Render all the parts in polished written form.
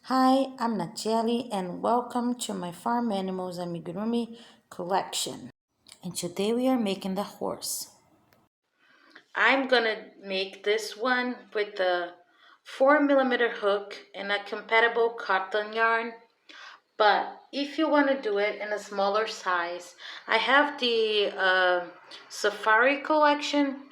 Hi, I'm Natielle and welcome to my Farm Animals Amigurumi collection. And today we are making the horse. I'm gonna make this one with a 4mm hook and a compatible cotton yarn. But if you want to do it in a smaller size, I have the Safari collection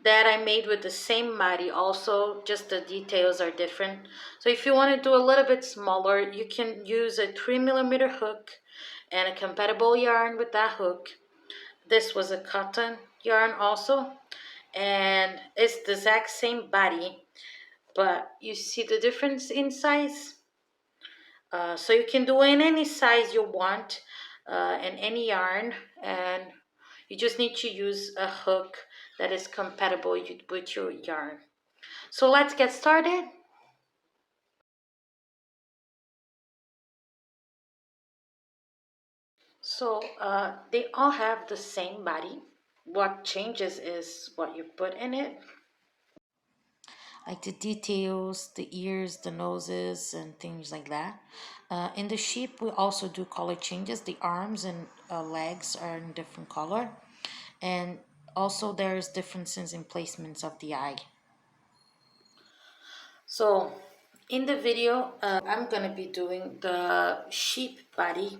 that I made with the same Mari also, just the details are different. So if you want to do a little bit smaller, you can use a 3mm hook and a compatible yarn with that hook. This was a cotton yarn also, and it's the exact same body, but you see the difference in size? So you can do in any size you want and any yarn, and you just need to use a hook that is compatible with your yarn. So let's get started. So they all have the same body. What changes is what you put in it. Like the details, the ears, the noses, and things like that. In the sheep, we also do color changes. The arms and legs are in different color. And also there's differences in placements of the eye. So in the video, I'm gonna be doing the sheep body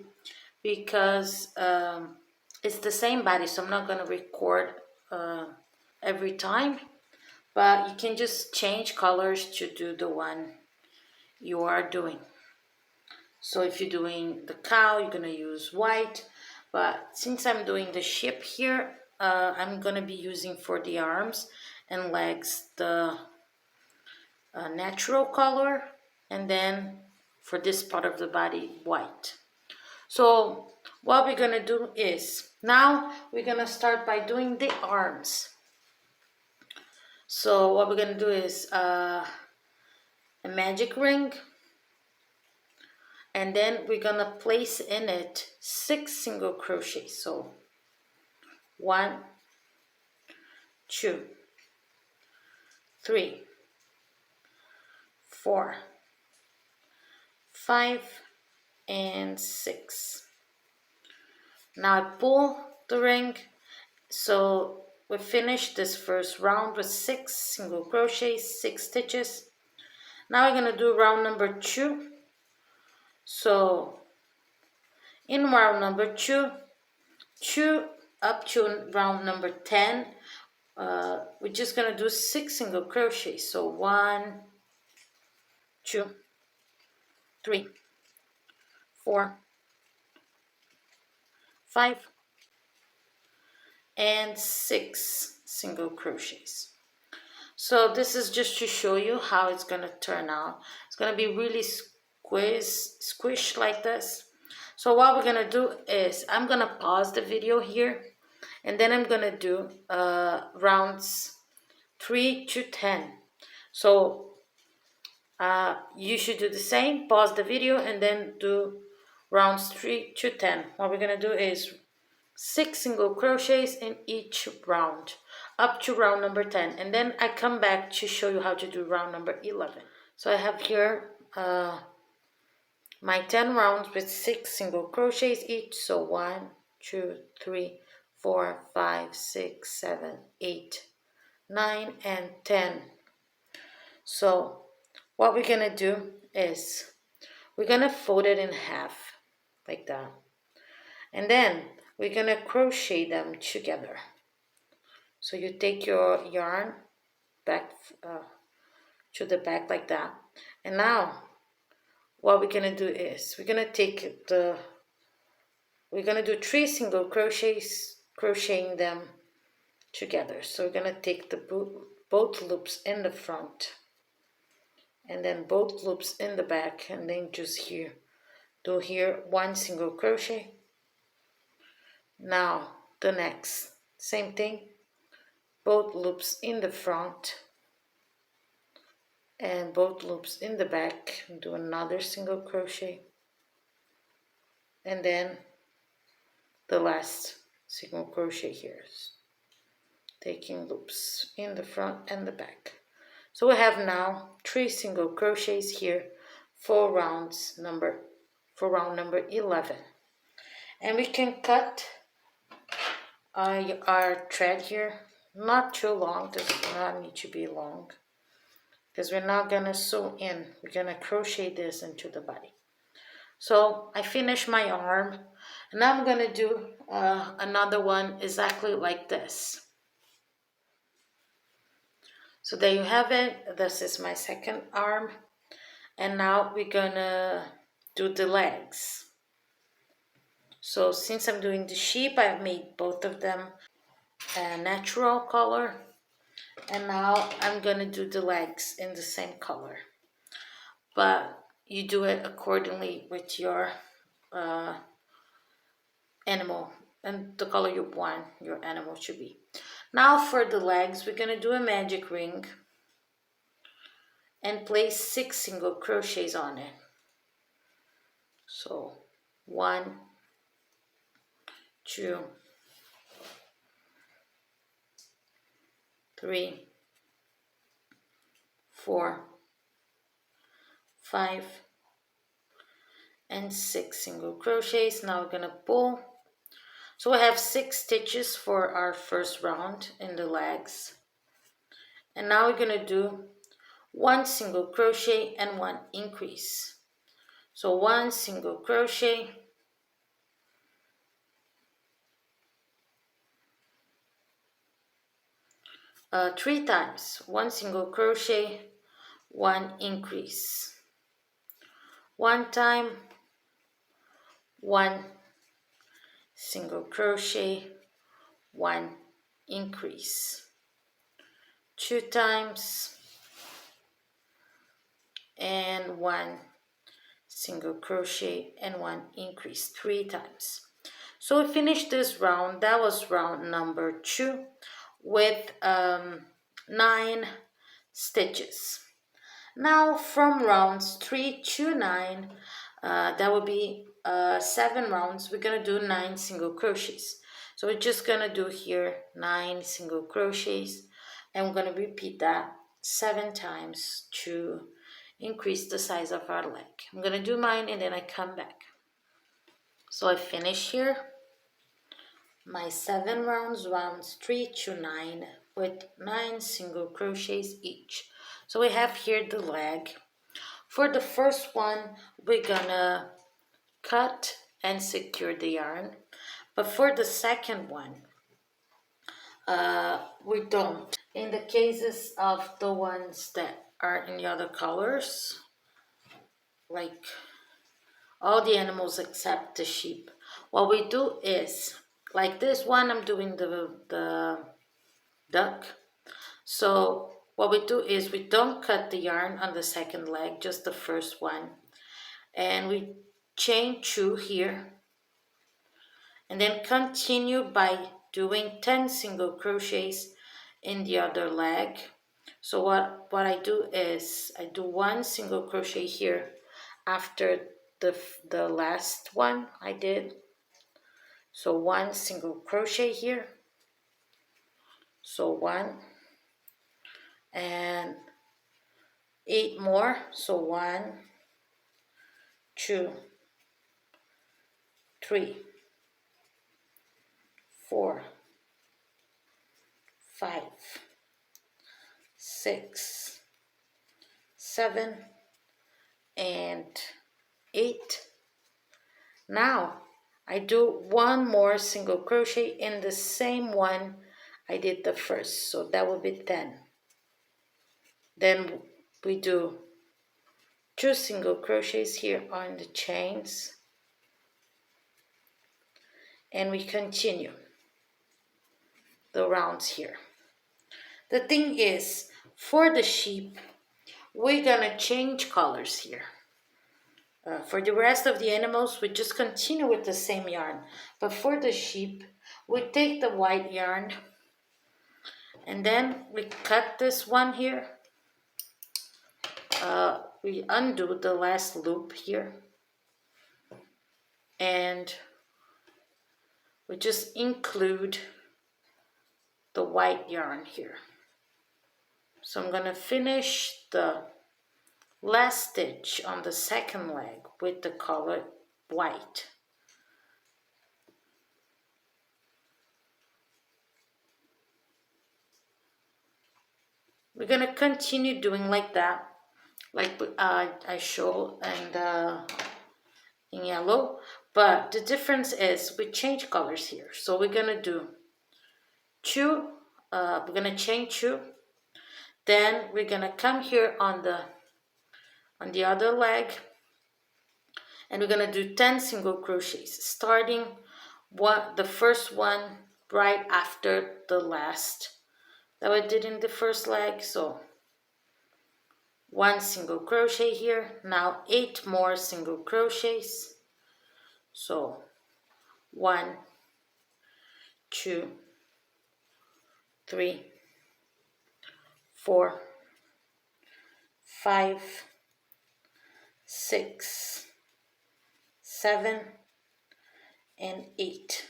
because it's the same body, so I'm not gonna record uh, every time, but you can just change colors to do the one you are doing. So if you're doing the cow, you're gonna use white, but since I'm doing the sheep here, I'm gonna be using for the arms and legs the natural color, and then for this part of the body, white. So what we're gonna do is, now we're gonna start by doing the arms. So what we're gonna do is a magic ring, and then we're gonna place in it 6 single crochets. So 1, 2, 3, 4, 5, and 6. Now I pull the ring. So we finished this first round with 6 single crochets, 6 stitches. Now we're going to do round number 2. So in round number 2, 2 up to round number 10, we're just going to do 6 single crochets. So 1, 2, 3, 4, 5, and 6 single crochets. So this is just to show you how it's going to turn out. It's going to be really squished like this. So what we're going to do is, I'm going to pause the video here, and then I'm going to do rounds 3 to 10. So you should do the same, pause the video, and then do rounds 3 to 10. What we're going to do is 6 single crochets in each round up to round number 10, and then I come back to show you how to do round number 11. So I have here my 10 rounds with 6 single crochets each. So 1, 2, 3, 4, 5, 6, 7, 8, 9, and 10. So what we're gonna do is we're gonna fold it in half like that, and then we're gonna crochet them together. So you take your yarn back to the back like that, and now what we're gonna do is we're gonna do 3 single crochets, crocheting them together. So we're gonna take the both loops in the front, and then both loops in the back, and then just here do here 1 single crochet. Now the next same thing, both loops in the front and both loops in the back, do another single crochet, and then the last single crochet here, taking loops in the front and the back. So we have now 3 single crochets here for round number 11. And we can cut our thread here, not too long, does not need to be long, because we're not gonna sew in, we're gonna crochet this into the body. So I finished my arm, and now I'm gonna do another one exactly like this. So there you have it. This is my second arm, and now we're gonna do the legs. So since I'm doing the sheep, I've made both of them a natural color, and now I'm gonna do the legs in the same color, but you do it accordingly with your animal and the color you want your animal to be. Now for the legs, we're gonna do a magic ring and place 6 single crochets on it. So 1, 2, 3, 4, 5, and 6 single crochets. Now we're gonna pull. So we have 6 stitches for our first round in the legs, and now we're gonna do 1 single crochet and 1 increase. So 1 single crochet, 3 times, 1 single crochet, 1 increase, 1 time, 1 single crochet, 1 increase, 2 times, and 1 single crochet and 1 increase, 3 times. So we finished this round. That was round number 2 with 9 stitches. Now from rounds 3 to 9, that will be 7 rounds. We're gonna do 9 single crochets. So we're just gonna do here 9 single crochets, and we're gonna repeat that 7 times to increase the size of our leg. I'm gonna do mine and then I come back. So I finish here my 7 rounds, rounds 3 to 9, with 9 single crochets each. So we have here the leg. For the first one, we're gonna cut and secure the yarn, but for the second one, we don't. In the cases of the ones that are in the other colors, like all the animals except the sheep, what we do is, like this one, I'm doing the duck. So what we do is we don't cut the yarn on the second leg, just the first one, and we chain 2 here, and then continue by doing 10 single crochets in the other leg. So what I do is I do 1 single crochet here after the last one I did. So 1 single crochet here, so 1, and 8 more, so 1, 2, 3, 4, 5, 6, 7, and 8. Now I do 1 more single crochet in the same one I did the first, so that will be 10. Then we do 2 single crochets here on the chains, and we continue the rounds here. The thing is, for the sheep, we're gonna change colors here. For the rest of the animals, we just continue with the same yarn. But for the sheep, we take the white yarn, and then we cut this one here. We undo the last loop here, and we just include the white yarn here. So I'm gonna finish the last stitch on the second leg with the color white. We're gonna continue doing like that, like I show in yellow, but the difference is we change colors here. So we're gonna do two, we're gonna chain two, then we're gonna come here on the other leg, and we're gonna do 10 single crochets, starting the first one right after the last that we did in the first leg. So 1 single crochet here, now 8 more single crochets. So 1, 2, 3, 4, 5, 6, 7, and 8.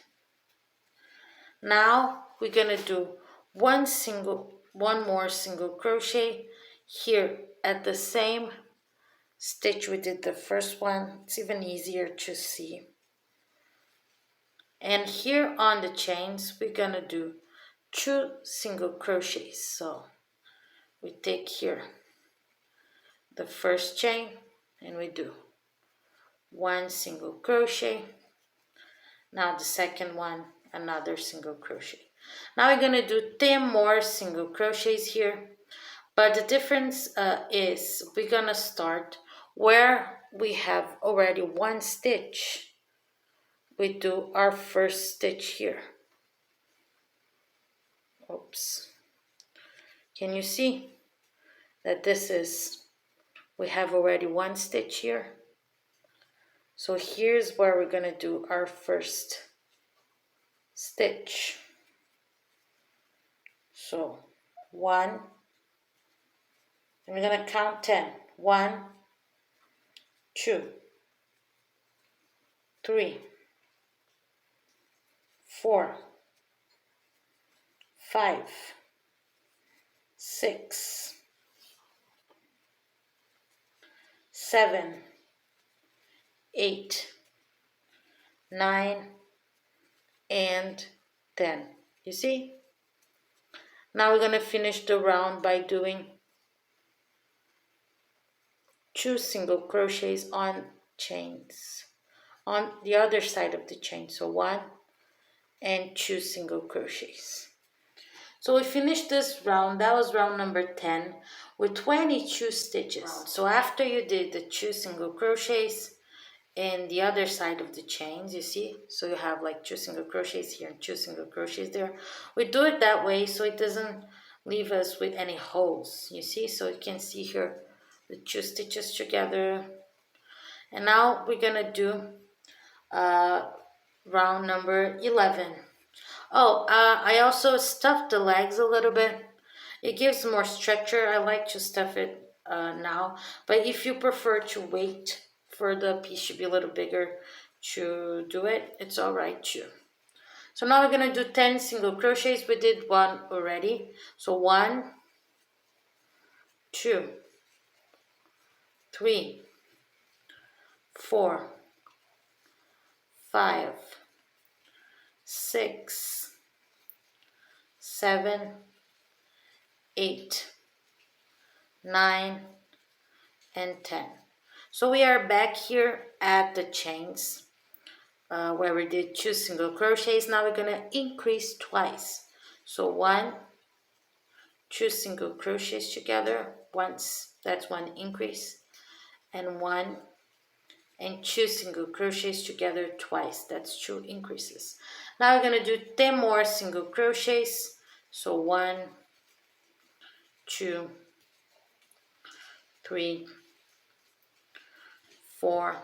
Now we're gonna do one more single crochet here at the same stitch we did the first one. It's even easier to see. And here on the chains we're gonna do 2 single crochets. So we take here the first chain and we do 1 single crochet. Now the second one, another single crochet. Now we're gonna do 10 more single crochets here, but the difference is we're gonna start where we have already 1 stitch. We do our first stitch here. Oops. Can you see that we have already 1 stitch here? So here's where we're gonna do our first stitch. So 1, and we're gonna count 10. 1, 2, 3, 4, 5, 6, 7, 8, 9, and 10. You see? Now we're gonna finish the round by doing 2 single crochets on chains on the other side of the chain. So 1 and 2 single crochets. So we finished this round. That was round number 10 with 22 stitches. So after you did the 2 single crochets in the other side of the chains, you see, so you have like 2 single crochets here and 2 single crochets there. We do it that way so it doesn't leave us with any holes, you see. So you can see here the 2 stitches together. And now we're gonna do round number 11. Oh, I also stuffed the legs a little bit. It gives more structure. I like to stuff it now, but if you prefer to wait for the piece to be a little bigger to do it, it's all right too. So now we're gonna do 10 single crochets. We did 1 already. So 1, 2, 3, 4, 5, 6, 7, 8, 9, and 10. So we are back here at the chains where we did 2 single crochets. Now we're gonna increase twice. So 1, 2 single crochets together once, that's 1 increase, and 1 and 2 single crochets together twice, that's 2 increases. Now we're gonna do 10 more single crochets. So 1, 2, 3, 4,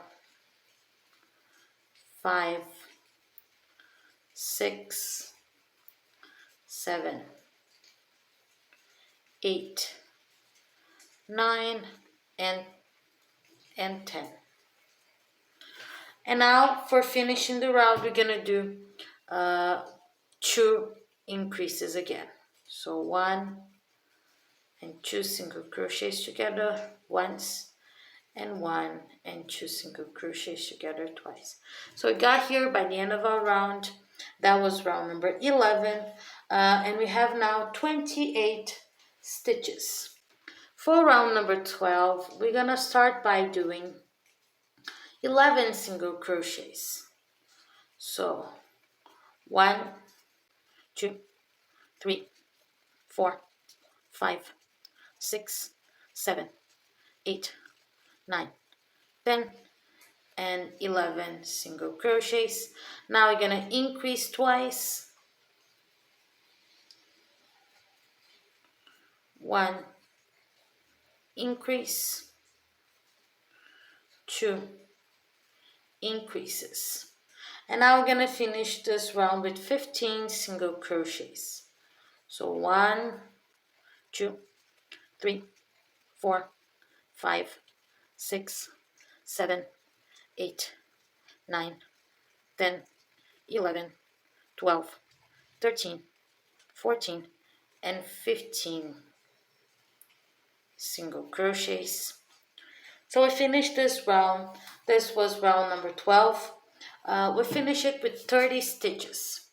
5, 6, 7, 8, 9, and 10. And now for finishing the round, we're gonna do 2 increases again. So 1 and 2 single crochets together once, and 1 and 2 single crochets together twice. So we got here by the end of our round. That was round number 11, and we have now 28 stitches. For round number 12, we're gonna start by doing 11 single crochets. So 1, 2, 3, 4, 5, 6, 7, 8, 9, 10, and 11 single crochets. Now we're gonna increase twice. 1, increase, 2, increases. And now we're gonna finish this round with 15 single crochets. So 1, 2, 3, 4, 5, 6, 7, 8, 9, 10, 11, 12, 13, 14, and 15 single crochets. So we finished this round. This was round number 12. We finish it with 30 stitches.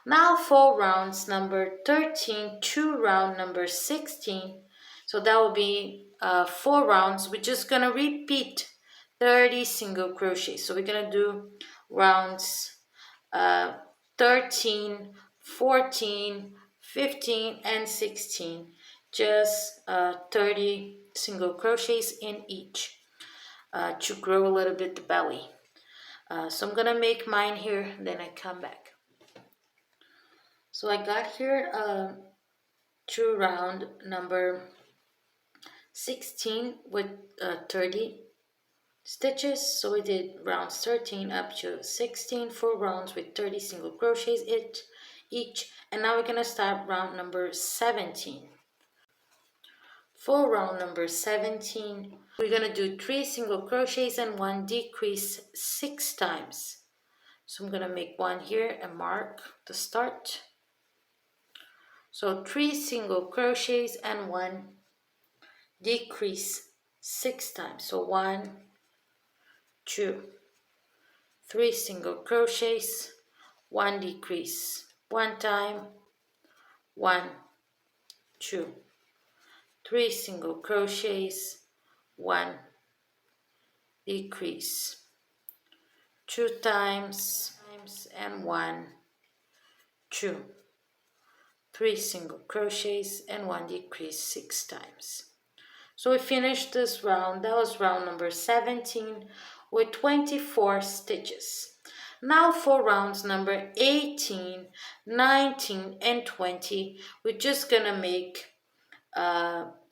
Now for rounds number 13 to round number 16. So that will be 4 rounds. We're just going to repeat 30 single crochets. So we're going to do rounds 13, 14, 15, and 16. Just 30 single crochets in each to grow a little bit the belly. So I'm gonna make mine here, then I come back. So I got here to round number 16 with 30 stitches. So we did rounds 13 up to 16, 4 rounds with 30 single crochets each. And now we're gonna start round number 17. For round number 17, we're gonna do 3 single crochets and 1 decrease 6 times. So I'm gonna make 1 here and mark the start. So 3 single crochets and 1 decrease 6 times. So 1, 2, 3 single crochets, 1 decrease 1 time, 1, 2, 3 single crochets, 1 decrease 2 times, and 1, 2, 3 single crochets, and 1 decrease 6 times. So we finished this round. That was round number 17 with 24 stitches. Now for rounds number 18, 19, and 20, we're just gonna make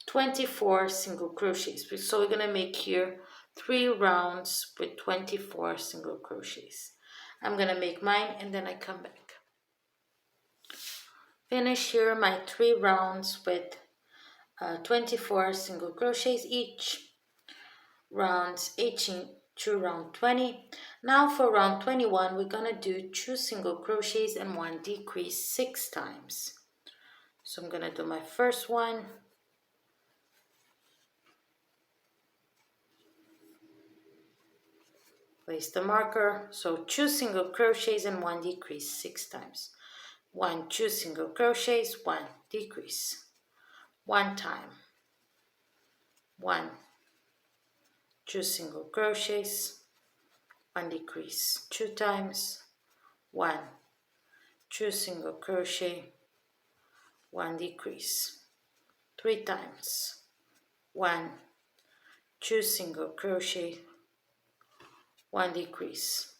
24 single crochets. So we're gonna make here 3 rounds with 24 single crochets. I'm gonna make mine and then I come back. Finish here my 3 rounds with 24 single crochets each. Rounds 18 to round 20. Now for round 21, we're gonna do 2 single crochets and 1 decrease 6 times. So I'm gonna do my first one. Place the marker. So 2 single crochets and 1 decrease 6 times. 1, 2 single crochets, 1 decrease. 1 time. 1, 2 single crochets, 1 decrease 2 times. 1, 2 single crochet, 1 decrease 3 times. 1, 2 single crochet, 1 decrease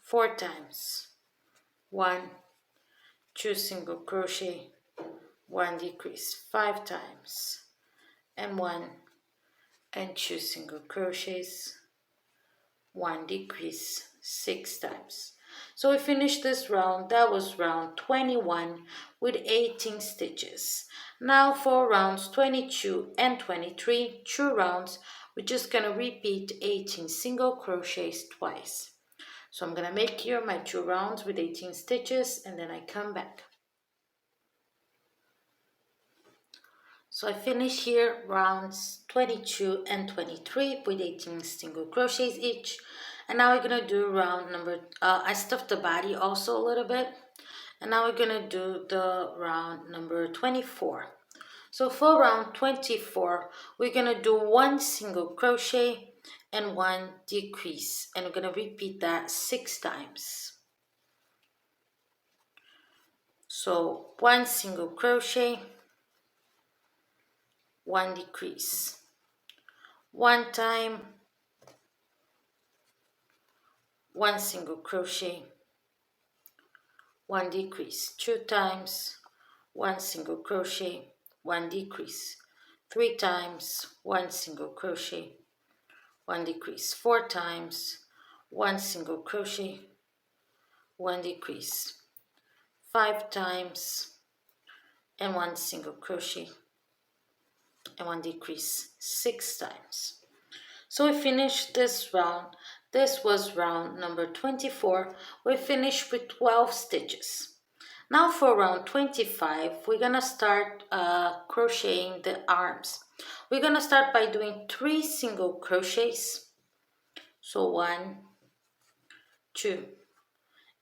4 times. 1, 2 single crochet, 1 decrease 5 times, and 1 and 2 single crochets, 1 decrease 6 times. So we finished this round. That was round 21 with 18 stitches. Now for rounds 22 and 23, 2 rounds, we're just gonna repeat 18 single crochets twice. So I'm gonna make here my 2 rounds with 18 stitches and then I come back. So I finish here rounds 22 and 23 with 18 single crochets each. And now we're gonna do round number, I stuffed the body also a little bit. And now we're gonna do the round number 24. So for round 24, we're gonna do 1 single crochet and 1 decrease. And we're gonna repeat that 6 times. So 1 single crochet, 1 decrease. 1 time, 1 single crochet, 1 decrease. 2 times, 1 single crochet, 1 decrease. 3 times, 1 single crochet, 1 decrease. 4 times, 1 single crochet, 1 decrease. 5 times and 1 single crochet and 1 decrease. 6 times. So we finished this round. This was round number 24. We finished with 12 stitches. Now for round 25, we're gonna start crocheting the arms. We're gonna start by doing 3 single crochets. So 1, 2,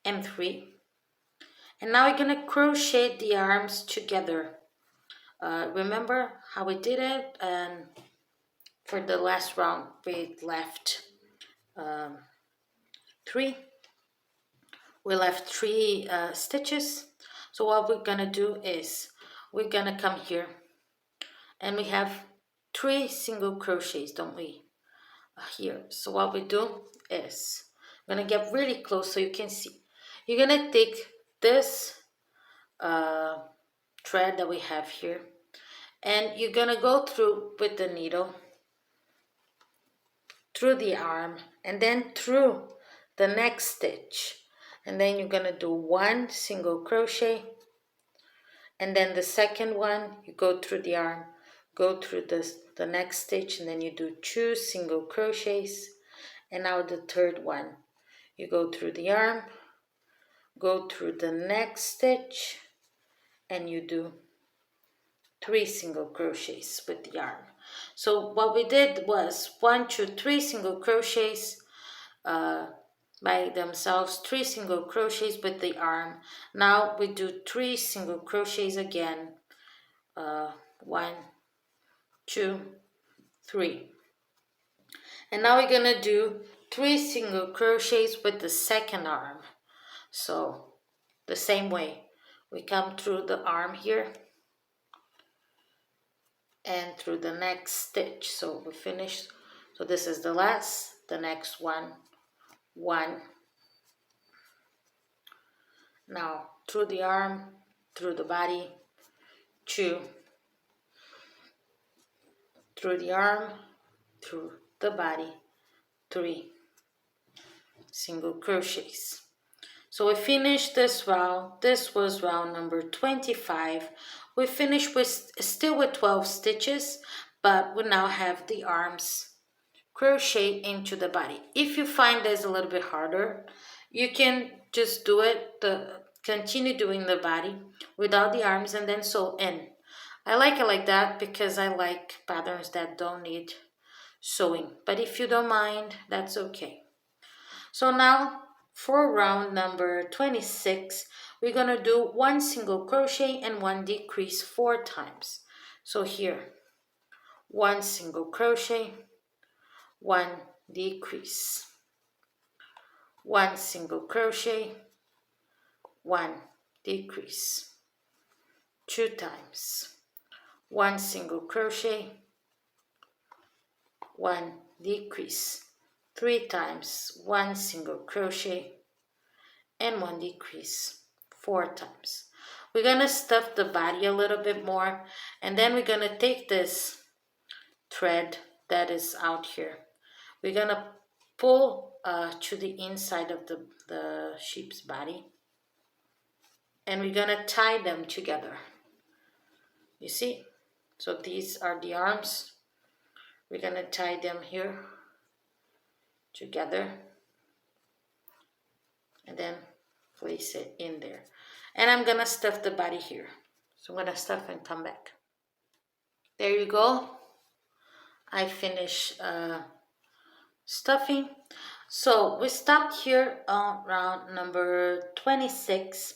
and 3. And now we're gonna crochet the arms together. Remember how we did it? And for the last round, we left 3. We left 3 stitches. So what we're gonna do is we're gonna come here and we have 3 single crochets, don't we? Here. So what we do is I'm gonna get really close so you can see. You're gonna take this thread that we have here and you're gonna go through with the needle through the arm and then through the next stitch, and then you're gonna do 1 single crochet, and then the second one you go through the arm, go through the next stitch, and then you do 2 single crochets, and now the third one you go through the arm, go through the next stitch, and you do 3 single crochets with the arm. So what we did was 1, 2, 3 single crochets by themselves, 3 single crochets with the arm. Now we do 3 single crochets again. 1, 2, 3. And now we're gonna do 3 single crochets with the second arm. So the same way, we come through the arm here and through the next stitch. So we finish. So this is the last, the next one, 1. Now through the arm, through the body, 2. Through the arm, through the body, 3 single crochets. So we finished this round. This was round number 25. We finished with still with 12 stitches, but we now have the arms crochet into the body. If you find this a little bit harder, you can just do it, continue doing the body without the arms and then sew in. I like it like that because I like patterns that don't need sewing. But if you don't mind, that's okay. So now for round number 26, we're going to do 1 single crochet and 1 decrease 4 times. So here, 1 single crochet, 1 decrease, 1 single crochet, 1 decrease, 2 times, 1 single crochet, 1 decrease, 3 times, 1 single crochet, and 1 decrease, 4 times. We're going to stuff the body a little bit more, and then we're going to take this thread that is out here. We're going to pull to the inside of the sheep's body, and we're going to tie them together. You see? So these are the arms. We're going to tie them here together and then place it in there. And I'm going to stuff the body here. So I'm going to stuff and come back. There you go. I finished stuffing. So we stopped here on round number 26,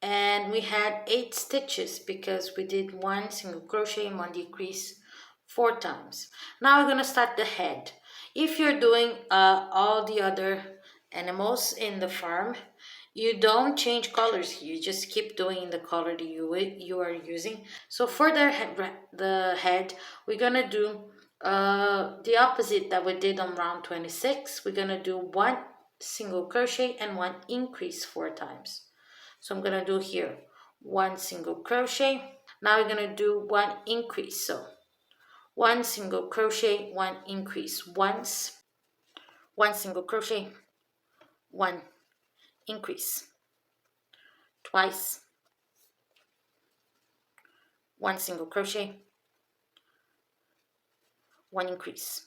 and we had 8 stitches because we did 1 single crochet and 1 decrease 4 times. Now we're going to start the head. If you're doing all the other animals in the farm, you don't change colors. You just keep doing the color that you are using. So for the head, we're going to do the opposite that we did on round 26. We're going to do 1 single crochet and 1 increase 4 times. So I'm going to do here 1 single crochet. Now we're going to do 1 increase. So 1 single crochet, 1 increase once, 1 single crochet, 1 increase twice, 1 single crochet, 1 increase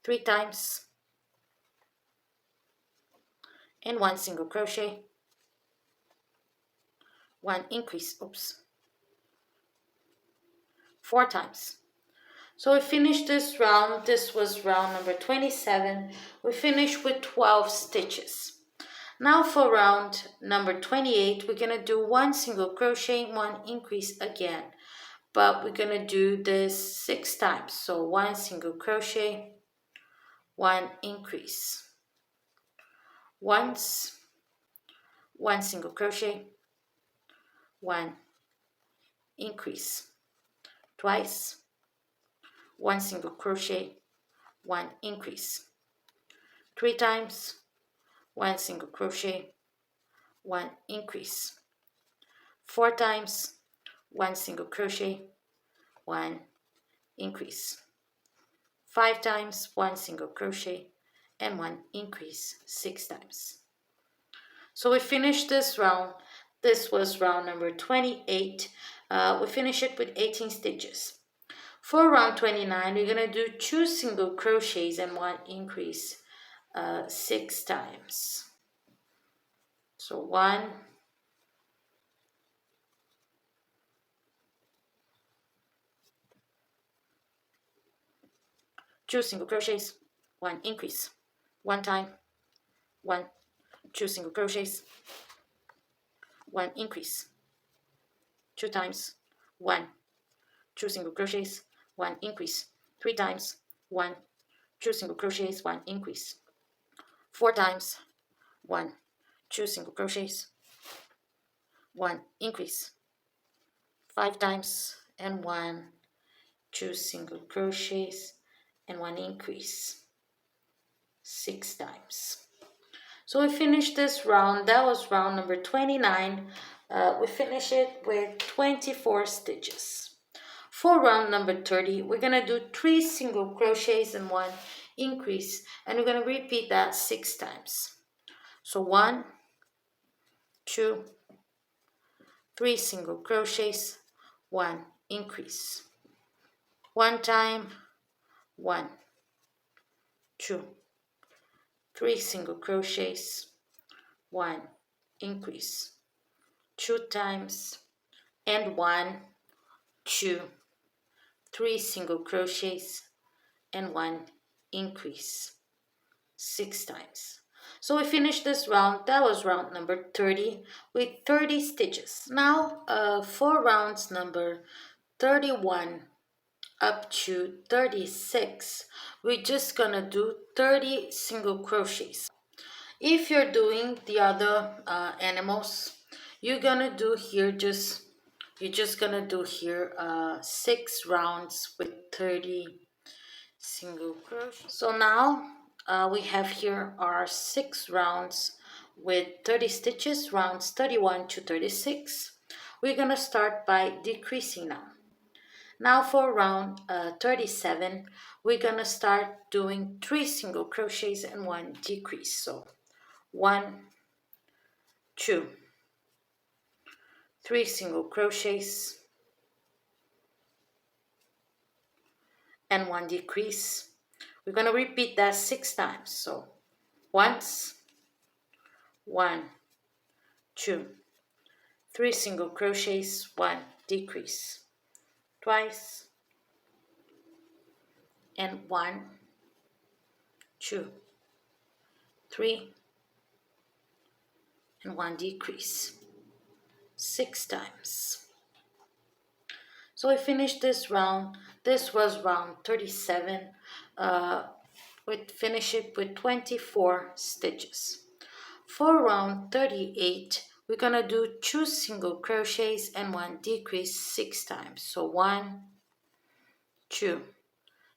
3 times, and 1 single crochet, 1 increase, 4 times. So we finished this round. This was round number 27. We finished with 12 stitches. Now for round number 28, we're going to do 1 single crochet, 1 increase again. But we're going to do this 6 times. So 1 single crochet, 1 increase. Once, 1 single crochet, 1 increase. Twice, 1 single crochet, 1 increase. 3 times, 1 single crochet, 1 increase. 4 times, 1 single crochet, 1 increase. 5 times, 1 single crochet, and 1 increase 6 times. So we finished this round. This was round number 28. We finished it with 18 stitches. For round 29, we're going to do 2 single crochets and 1 increase 6 times. So 1, 2 single crochets, 1 increase, 1 time, 1, 2 single crochets, 1 increase, 2 times, 1, 2 single crochets, 1 increase, 3 times, 1, 2 single crochets, 1 increase, 4 times, 1, 2 single crochets, 1 increase, 5 times, and 1, 2 single crochets, and 1 increase 6 times. So we finished this round. That was round number 29. We finished it with 24 stitches. For round number 30, we're going to do 3 single crochets and 1 increase, and we're going to repeat that 6 times. So 1, 2, 3 single crochets, 1 increase. 1 time, 1, 2, 3 single crochets, 1 increase. 2 times, and 1, 2, 3 single crochets, and 1 increase 6 times. So we finished this round. That was round number 30 with 30 stitches. Now for rounds number 31 up to 36, we're just gonna do 30 single crochets. If you're doing the other animals, you're gonna do here you're just gonna do here 6 rounds with 30 single crochet. So now we have here our 6 rounds with 30 stitches, rounds 31 to 36. We're gonna start by decreasing now. Now for round 37, we're gonna start doing 3 single crochets and 1 decrease. So 1, 2, 3 single crochets, and 1 decrease. We're going to repeat that 6 times. So once, 1, 2, 3 single crochets, 1 decrease. Twice, and 1, 2, 3, and 1 decrease 6 times. So I finished this round. This was round 37. We finish it with 24 stitches. For round 38, we're gonna do 2 single crochets and 1 decrease 6 times. So 1, 2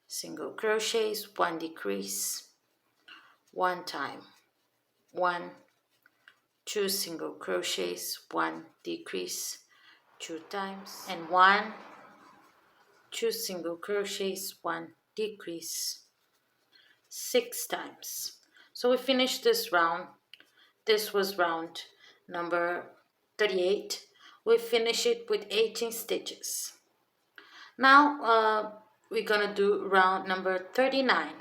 single crochets, 1 decrease, 1 time, 1, 2 single crochets, 1 decrease, 2 times, and 1, 2 single crochets, 1 decrease, 6 times. So we finished this round. This was round number 38. We finish it with 18 stitches. Now we're gonna do round number 39.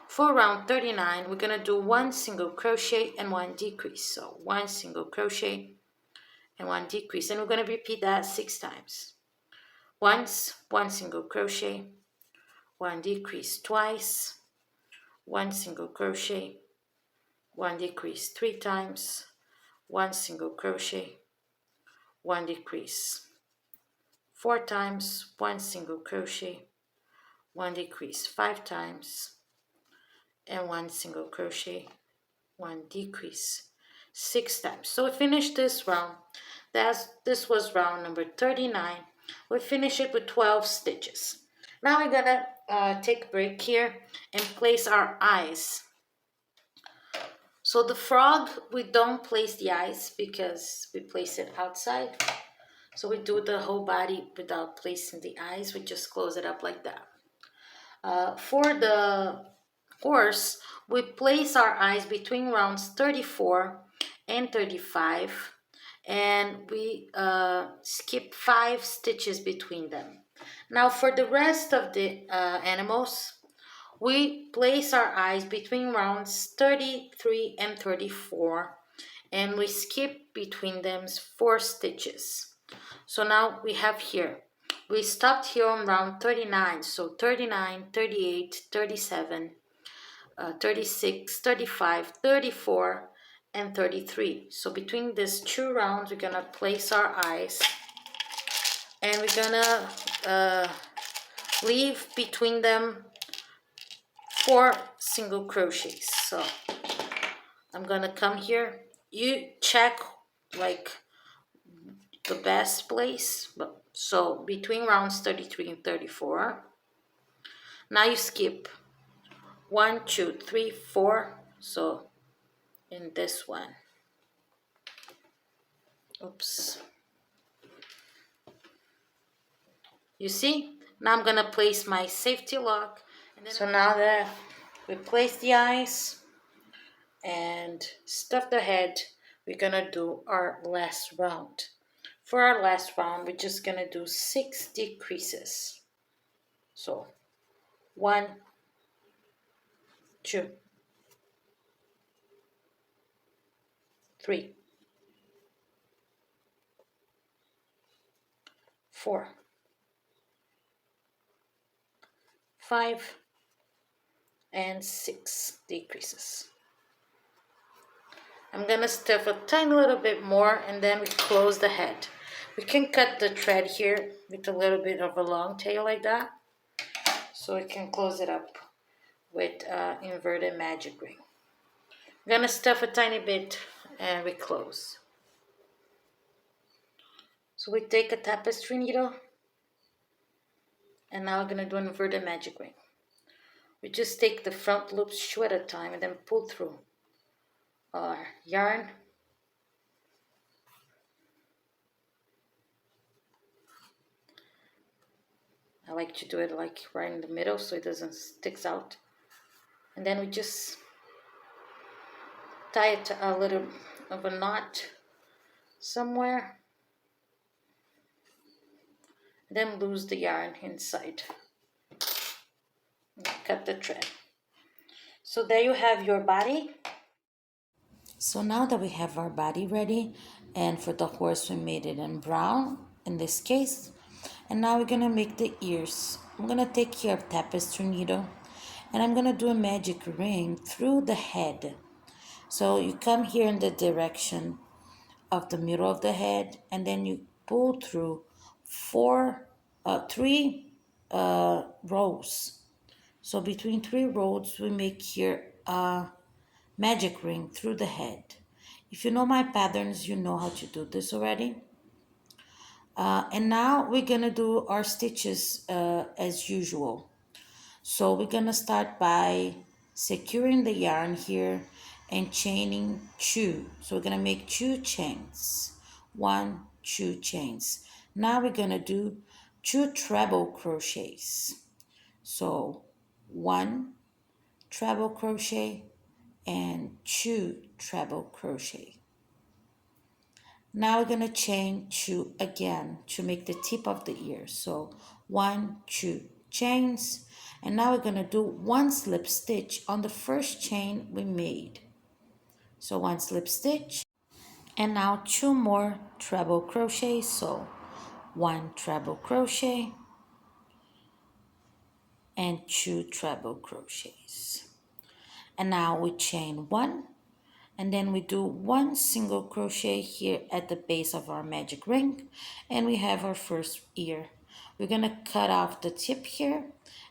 For round 39, we're gonna do 1 single crochet and 1 decrease. So 1 single crochet and 1 decrease, and we're gonna repeat that 6 times. Once, 1 single crochet, 1 decrease twice, 1 single crochet, 1 decrease 3 times, 1 single crochet, 1 decrease 4 times, 1 single crochet, 1 decrease 5 times, and 1 single crochet, 1 decrease 6 times. So we finished this round. This was round number 39. We finish it with 12 stitches. Now we're gonna take a break here and place our eyes. So the frog, we don't place the eyes because we place it outside. So we do the whole body without placing the eyes. We just close it up like that. For the horse, we place our eyes between rounds 34 and 35, and we skip 5 stitches between them. Now for the rest of the animals, we place our eyes between rounds 33 and 34, and we skip between them 4 stitches. So now we have here, we stopped here on round 39, so 39, 38, 37, 36, 35, 34, and 33. So between these 2 rounds, we're gonna place our eyes, and we're gonna leave between them 4 single crochets. So I'm gonna come here. You check like the best place. So between rounds 33 and 34. Now you skip 1, 2, 3, 4. So in this one. Oops. You see? Now I'm gonna place my safety lock. So now that we place the eyes and stuff the head, we're gonna do our last round. For our last round, we're just gonna do 6 decreases. So 1, 2, 3, 4, 5, and 6 decreases. I'm gonna stuff a tiny little bit more, and then we close the head. We can cut the thread here with a little bit of a long tail like that, so we can close it up with inverted magic ring. I'm gonna stuff a tiny bit and we close. So we take a tapestry needle, and now we're gonna do an inverted magic ring. We just take the front loops 2 at a time and then pull through our yarn. I like to do it like right in the middle so it doesn't stick out. And then we just tie it to a little of a knot somewhere. Then lose the yarn inside. Cut the thread. So there you have your body. So now that we have our body ready, and for the horse we made it in brown in this case, and now we're gonna make the ears. I'm gonna take here a tapestry needle, and I'm gonna do a magic ring through the head. So you come here in the direction of the middle of the head, and then you pull through three rows. So between three rows, we make here a magic ring through the head. If you know my patterns, you know how to do this already. And now we're gonna do our stitches as usual. So we're gonna start by securing the yarn here and chaining two. So we're gonna make two chains. One, two chains. Now we're gonna do two treble crochets. So one treble crochet and two treble crochet. Now we're gonna chain two again to make the tip of the ear. So one, two chains, and now we're gonna do one slip stitch on the first chain we made. So one slip stitch, and now two more treble crochets. So one treble crochet and two treble crochets. And now we chain one, and then we do one single crochet here at the base of our magic ring, and we have our first ear. We're gonna cut off the tip here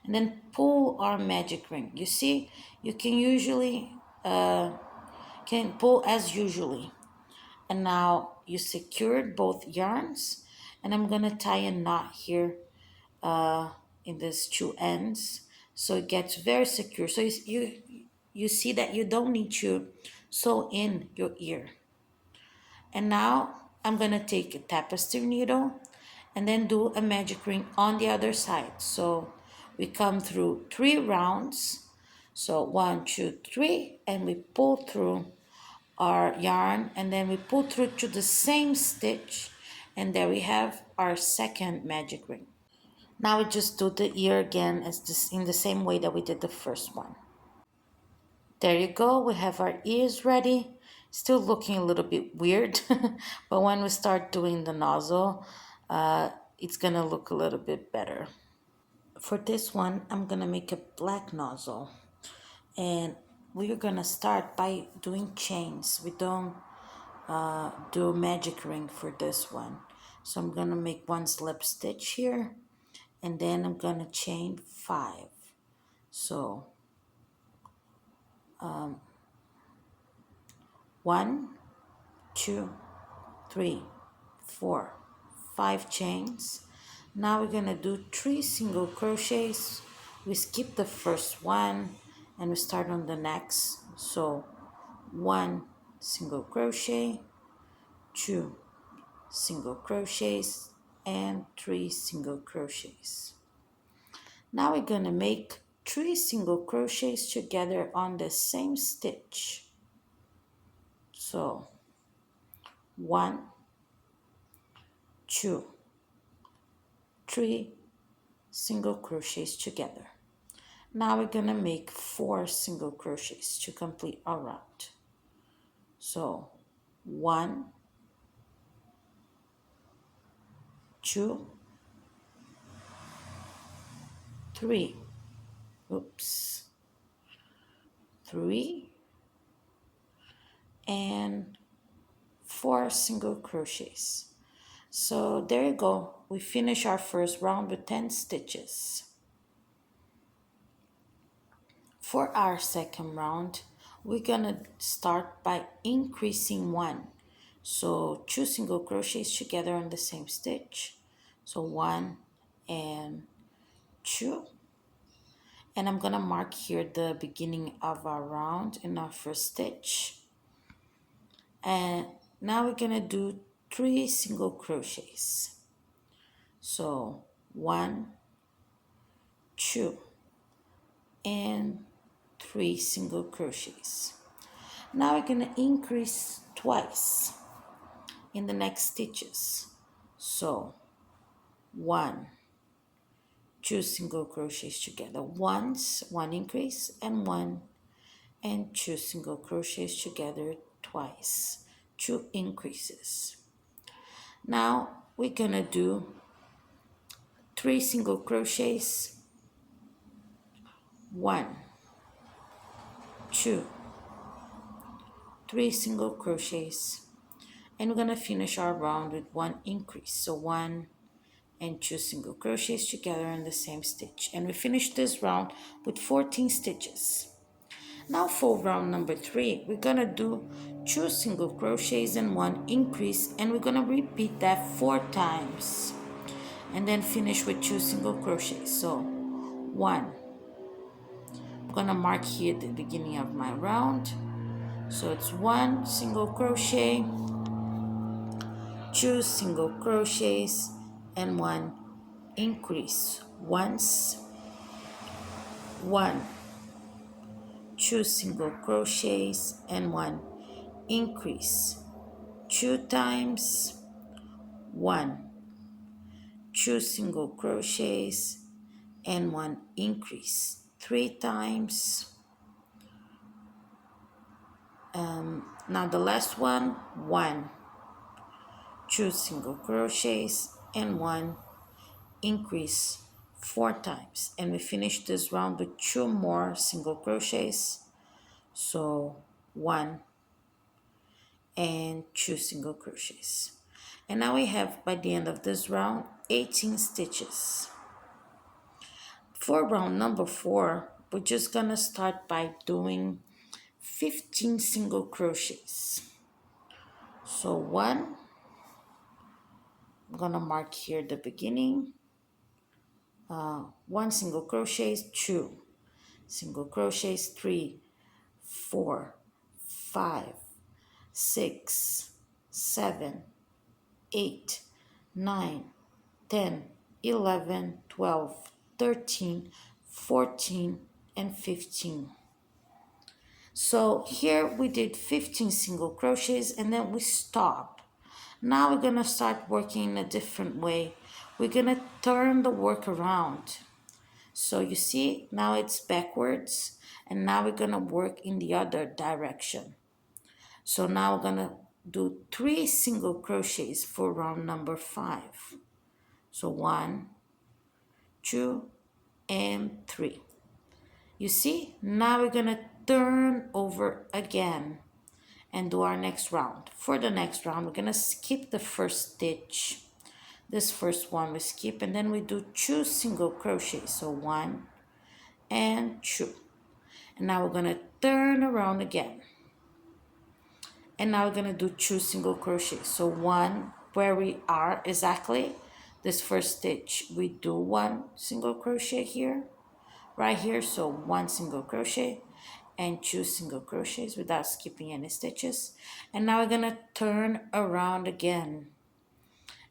and then pull our magic ring. You see, you can usually can pull as usually. And now you secured both yarns, and I'm gonna tie a knot here in these two ends so it gets very secure. So you see that you don't need to sew in your ear. And now I'm gonna take a tapestry needle and then do a magic ring on the other side. So we come through three rounds. So one, two, three, and we pull through our yarn, and then we pull through to the same stitch, and there we have our second magic ring. Now we just do the ear again as this in the same way that we did the first one. There you go, we have our ears ready. Still looking a little bit weird, but when we start doing the nozzle, it's gonna look a little bit better. For this one, I'm gonna make a black nozzle, and we're gonna start by doing chains. We don't do a magic ring for this one. So I'm gonna make one slip stitch here, and then I'm gonna chain 5. So 1, 2, 3, 4, 5 chains. Now we're gonna do 3 single crochets. We skip the first one and we start on the next. So 1 single crochet, 2 single crochets, and 3 single crochets. Now we're gonna make 3 single crochets together on the same stitch. So 1, 2, 3 single crochets together. Now we're gonna make 4 single crochets to complete our round. So 1, 2, 3, 3, and 4 single crochets. So there you go. We finish our first round with 10 stitches. For our second round, we're gonna start by increasing 1. So 2 single crochets together on the same stitch. So 1 and 2. And I'm gonna mark here the beginning of our round in our first stitch. And now we're gonna do 3 single crochets. So 1, 2, and 3 single crochets. Now we're gonna increase twice in the next stitches. So 1, 2 single crochets together once, 1 increase, and 1 and 2 single crochets together twice, 2 increases. Now we're gonna do 3 single crochets, 1 2, 3 single crochets, and we're going to finish our round with 1 increase. So 1 and 2 single crochets together in the same stitch, and we finish this round with 14 stitches. Now for round number 3, we're going to do 2 single crochets and 1 increase, and we're going to repeat that 4 times and then finish with 2 single crochets. So 1, I'm going to mark here the beginning of my round. So it's 1 single crochet, 2 single crochets, and 1 increase. Once, 1, 2 single crochets, and 1 increase. 2 times, 1, 2 single crochets, and 1 increase. 3 times. Now the last one, 1, 2 single crochets, and 1 increase 4 times, and we finish this round with 2 more single crochets. So 1 and 2 single crochets, and now we have, by the end of this round, 18 stitches. For round number 4, we're just gonna start by doing 15 single crochets. So 1, I'm gonna mark here the beginning, 1 single crochet, 2 single crochets, 3, 4, 5, 6, 7, 8, 9, 10, 11, 12, 13, 14, and 15. So here we did 15 single crochets and then we stop. Now we're gonna start working in a different way. We're gonna turn the work around. So you see, now it's backwards, and now we're gonna work in the other direction. So now we're gonna do 3 single crochets for round number 5. So 1, 2, and 3. You see, now we're gonna turn over again and do our next round. For the next round, we're gonna skip the first stitch. This first one we skip, and then we do 2 single crochets. So 1 and 2. And now we're gonna turn around again. And now we're gonna do 2 single crochets. So 1, where we are exactly, this first stitch, we do 1 single crochet here, right here. So 1 single crochet and 2 single crochets without skipping any stitches. And now we're gonna turn around again.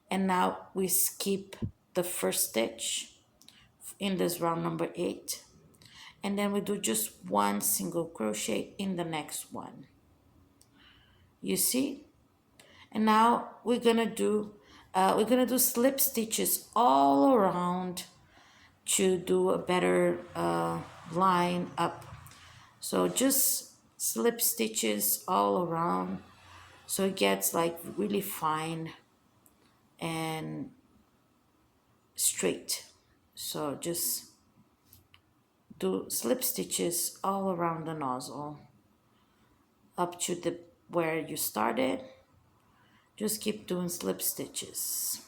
And now we skip the first stitch in this round number 8. And then we do just 1 single crochet in the next one. You see? And now we're gonna do slip stitches all around to do a better line up. So just slip stitches all around so it gets like really fine and straight. So just do slip stitches all around the nozzle up to the where you started. Just keep doing slip stitches.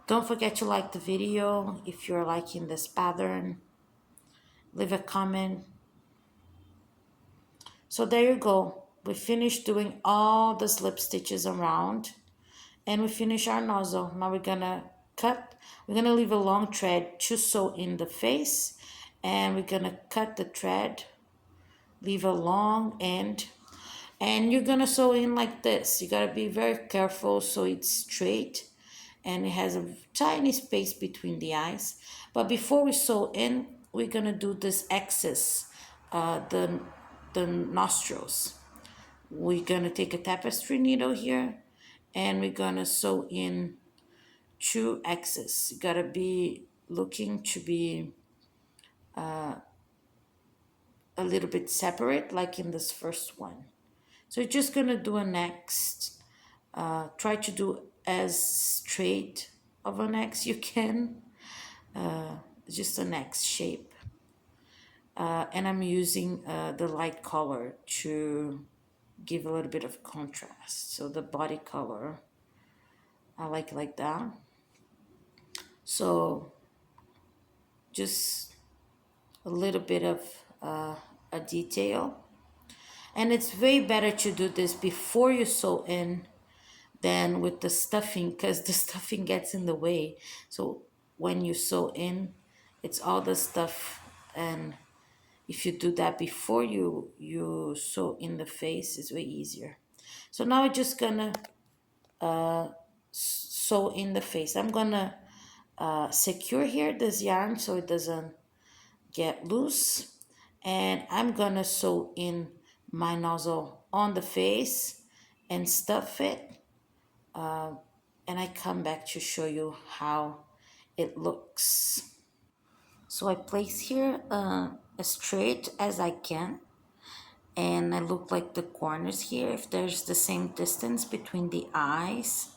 Don't forget to like the video if you're liking this pattern. Leave a comment. So there you go. We finished doing all the slip stitches around, and we finish our nozzle. Now we're gonna cut. We're gonna leave a long thread to sew in the face, and we're gonna cut the thread, leave a long end, and you're gonna sew in like this. You gotta be very careful so it's straight and it has a tiny space between the eyes. But before we sew in, we're gonna do this excess, the nostrils. We're gonna take a tapestry needle here and we're gonna sew in 2 X's. You gotta be looking to be a little bit separate, like in this first one. So you're just gonna do an X. Try to do as straight of an X you can. Just an X shape. And I'm using the light color to give a little bit of contrast. So the body color, I like that. So just a little bit of a detail. And it's way better to do this before you sew in than with the stuffing, because the stuffing gets in the way. So when you sew in, it's all the stuff, and if you do that before you sew in the face, it's way easier. So now I'm just gonna sew in the face. I'm gonna secure here this yarn so it doesn't get loose, and I'm gonna sew in my nozzle on the face and stuff it, and I come back to show you how it looks. So I place here as straight as I can, and I look like the corners here if there's the same distance between the eyes,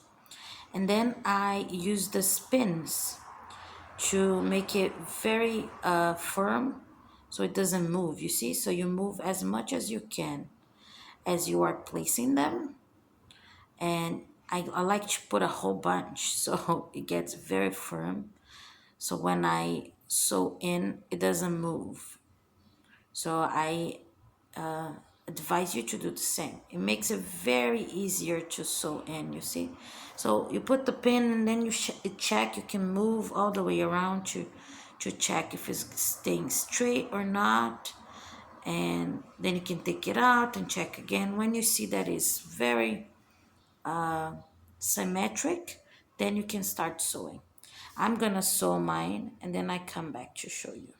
and then I use the spins to make it very firm so it doesn't move, you see. So you move as much as you can as you are placing them, and I like to put a whole bunch so it gets very firm, so when I sew in it doesn't move. So I advise you to do the same. It makes it very easier to sew in, you see. So you put the pin and then you check. You can move all the way around to check if it's staying straight or not, and then you can take it out and check again. When you see that it's very symmetric, then you can start sewing. I'm gonna sew mine and then I come back to show you.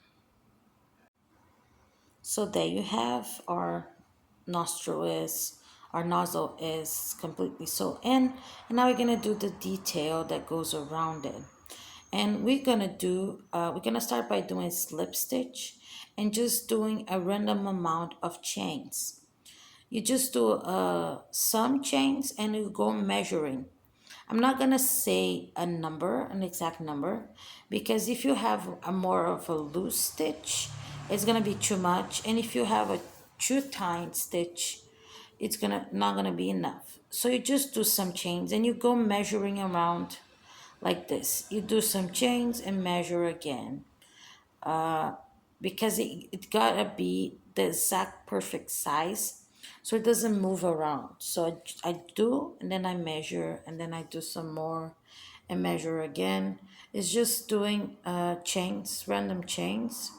So there you have our nozzle is completely sewn in, and now we're gonna do the detail that goes around it. And we're gonna start by doing slip stitch and just doing a random amount of chains. You just do some chains and you go measuring. I'm not gonna say an exact number, because if you have a more of a loose stitch, it's gonna be too much, and if you have a too tight stitch, it's gonna not gonna be enough. So you just do some chains and you go measuring around like this. You do some chains and measure again, because it gotta be the exact perfect size so it doesn't move around. So I do, and then I measure, and then I do some more and measure again. It's just doing chains, random chains,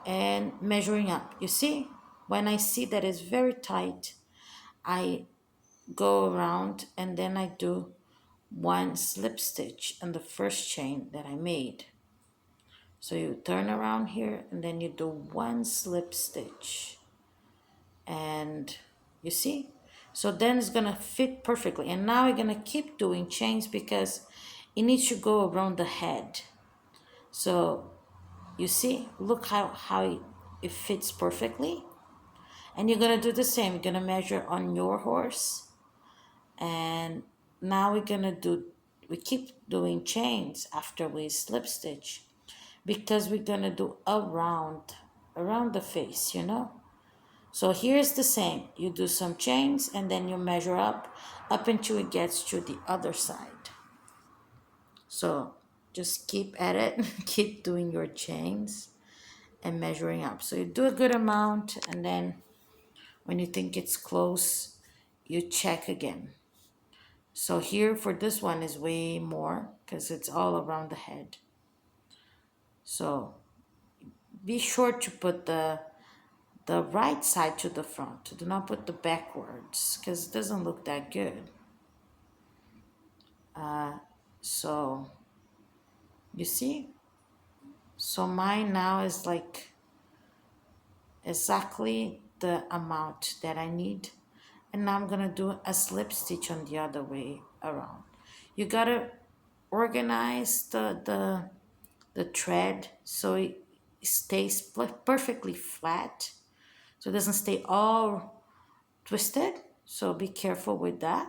and measuring up. You see, when I see that it's very tight, I go around and then I do one slip stitch on the first chain that I made. So you turn around here and then you do one slip stitch, and you see, so then it's gonna fit perfectly. And now we're gonna keep doing chains because it needs to go around the head. So you see, look how it fits perfectly. And you're gonna do the same. You're gonna measure on your horse, and now we keep doing chains after we slip stitch, because we're gonna do around the face, you know. So here's the same. You do some chains and then you measure up until it gets to the other side. So just keep at it, keep doing your chains and measuring up. So you do a good amount, and then when you think it's close, you check again. So here for this one is way more because it's all around the head. So be sure to put the right side to the front. Do not put the backwards because it doesn't look that good. So you see, so mine now is like exactly the amount that I need, and now I'm gonna do a slip stitch on the other way around. You gotta organize the thread so it stays perfectly flat, so it doesn't stay all twisted. So be careful with that.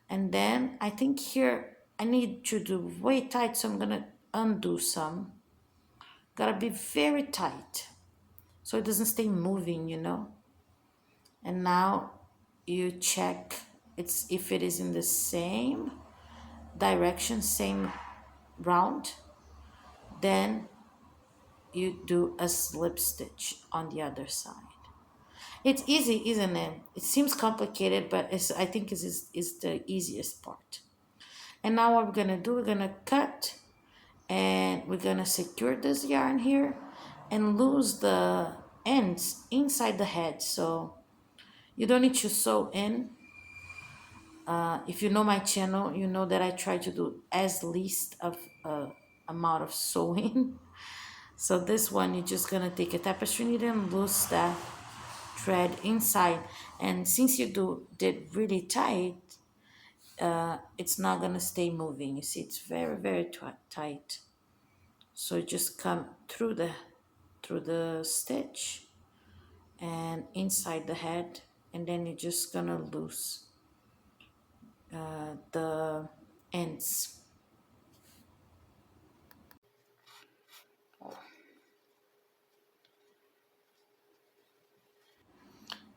And then I think here I need to do way tight, so I'm gonna undo some. Gotta be very tight. so it doesn't stay moving, And now you check it's if it is in the same direction, same round, then you do a slip stitch on the other side. It's easy, isn't it? It seems complicated, but I think is the easiest part. And now what we're gonna do, we're gonna cut and we're gonna secure this yarn here and lose the ends inside the head. So you don't need to sew in. If you know my channel, you know that I try to do as least of amount of sewing. So this one, you're just gonna take a tapestry needle and loose that thread inside. And since you did really tight, it's not gonna stay moving. You see, it's very, very tight. So you just come through the stitch and inside the head, and then you're just gonna loose the ends.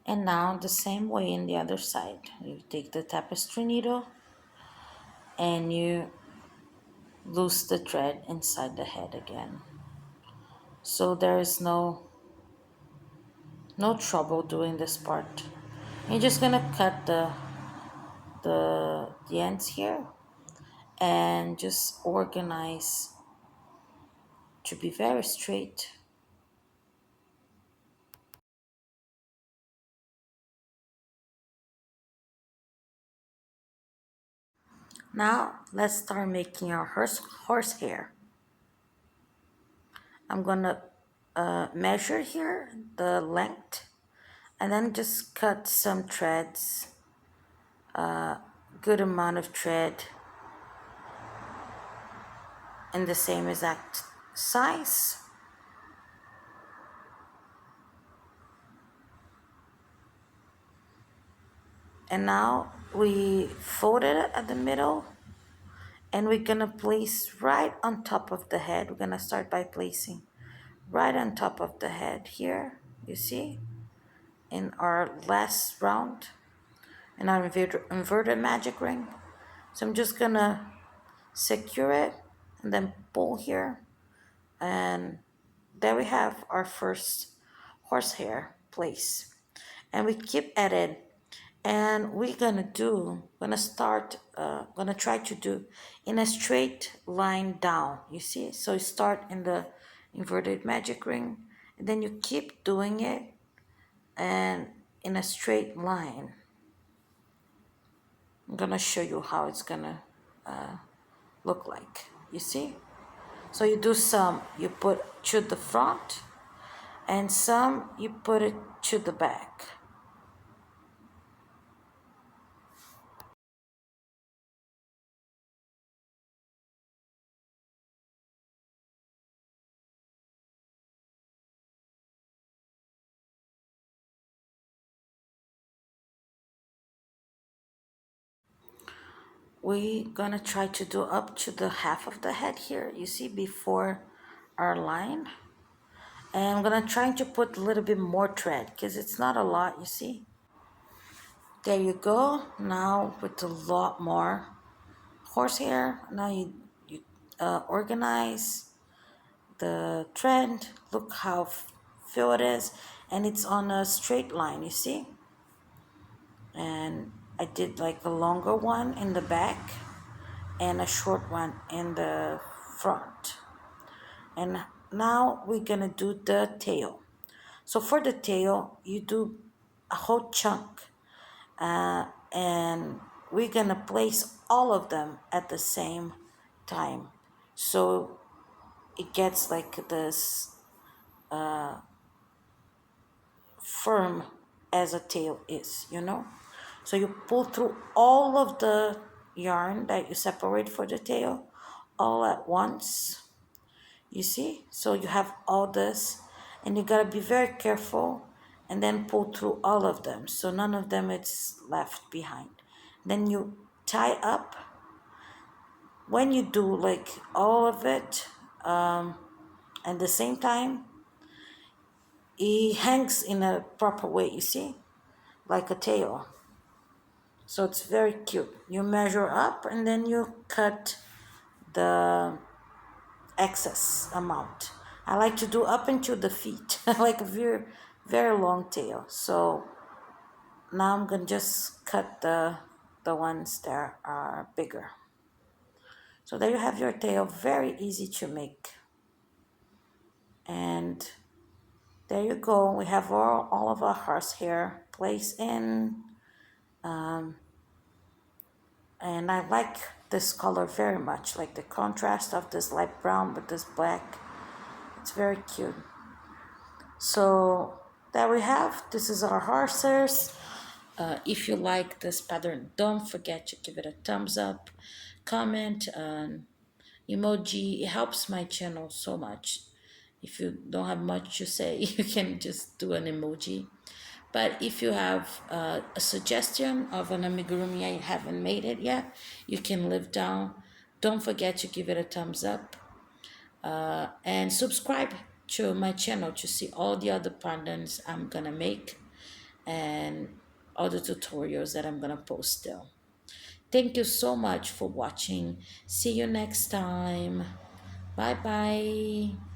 And now the same way in the other side. You take the tapestry needle and you loose the thread inside the head again. So there is no trouble doing this part. You're just gonna cut the ends here and just organize to be very straight. Now let's start making our horsehair. I'm gonna measure here the length and then just cut some threads, good amount of thread in the same exact size. And now we fold it at the middle and we're gonna place right on top of the head. We're gonna start by placing right on top of the head here, you see, in our last round, in our inverted magic ring. So I'm just gonna secure it and then pull here, and there we have our first horsehair place. And we keep at it, and gonna try to do in a straight line down, you see. So you start in the inverted magic ring and then you keep doing it and in a straight line. I'm gonna show you how it's gonna look like, you see. So you do some, you put to the front, and some you put it to the back. We're gonna try to do up to the half of the head here, you see, before our line. And I'm gonna try to put a little bit more thread because it's not a lot, you see. There you go. Now with a lot more horsehair, now you organize the thread. Look how full it is, and it's on a straight line, you see. And I did like a longer one in the back and a short one in the front. And now we're gonna do the tail. So for the tail, you do a whole chunk, and we're gonna place all of them at the same time. So it gets like this firm as a tail is, So you pull through all of the yarn that you separate for the tail all at once, you see. So you have all this, and you gotta be very careful and then pull through all of them so none of them is left behind. Then you tie up. When you do like all of it at the same time, it hangs in a proper way, you see, like a tail. So it's very cute. You measure up and then you cut the excess amount. I like to do up into the feet, like a very, very long tail. So now I'm gonna just cut the ones that are bigger. So there you have your tail, very easy to make. And there you go. We have all of our horsehair placed in. And I like this color very much, like the contrast of this light brown with this black. It's very cute. So there we have, this is our horses. If you like this pattern, don't forget to give it a thumbs up, comment, emoji. It helps my channel so much. If you don't have much to say, you can just do an emoji. But if you have a suggestion of an amigurumi, I haven't made it yet, you can leave down. Don't forget to give it a thumbs up. And subscribe to my channel to see all the other patterns I'm gonna make and all the tutorials that I'm gonna post still. Thank you so much for watching. See you next time. Bye bye.